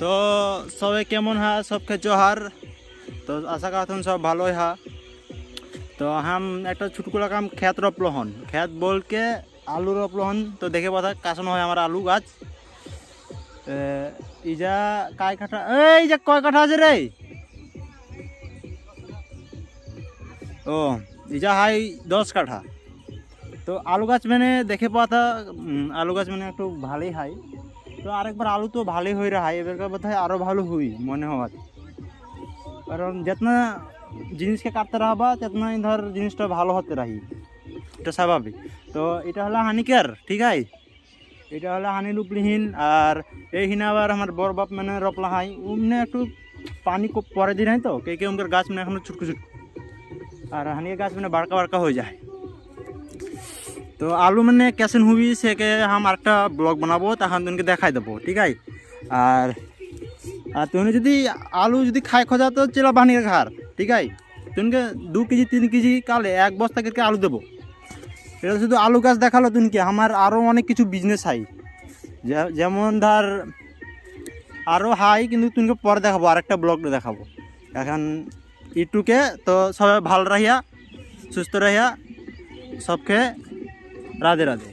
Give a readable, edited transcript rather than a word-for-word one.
তো সবাই কেমন হ্যাঁ সবকে জোহার। তো আশা করছেন সব ভালোই হ্যাঁ। তো হাম একটা ছুটকুলা কাম খেত রপলো হন, খেত বলকে আলু রপলো হন। তো দেখে পাতা কাশানো হয় আমার আলু গাছ। ইজা কয় কাঠা, এই যে কয় কাঠা আছে রে? ও ইজা হাই 10 কাঠা। তো আলু গাছ মানে দেখে পাতা আলু গাছ মানে একটু ভালোই হয়। তো আরেকবার আলু তো ভালোই হয়ে রা হয়, এবারকার বোধ হয় আরও ভালো হুই মনে হয়। কারণ যেতনা জিনিসকে কাটতে রাখবা তেতনাই ধর জিনিসটা ভালো হতে রাহি, এটা স্বাভাবিক। তো এটা হলো হানিকার, ঠিক আছে? এটা হলো হানি লুপলিহীন। আর এই হিনা আবার আমার বড় বাপ মানে রপলা হয় উমনে একটু পানি খুব পরে দিন হয়। তো কে কে উনকার গাছ মানে এখনো ছুটকু ছুটকু, আর হানির গাছ মানে বাড়কা বাড়কা হয়ে যায়। তো আলু মানে कैसे हुई से के हम একটা ব্লগ বানাবো, তখন তোমাকে দেখাই দেবো, ঠিক আছে? আর আর তুমি যদি আলু যদি খাই খোঁজা তো চেলা বানিয়ে ঘর, ঠিক আছে? তোমাকে 2 কেজি 3 কেজি কালে 1 বস্তা করকে আলু দেবো। এটা শুধু আলু গাছ দেখালো তুমি, আমার আরও অনেক কিছু বিজনেস হয়। যেমন ধর আরও হাই, কিন্তু তুমি পরে দেখাবো, আরেকটা ব্লগ দেখাবো। এখন ইউটিউবে তো সবাই ভালো রাহিয়া, সুস্থ রাহিয়া, সবকে রাধে রাধে।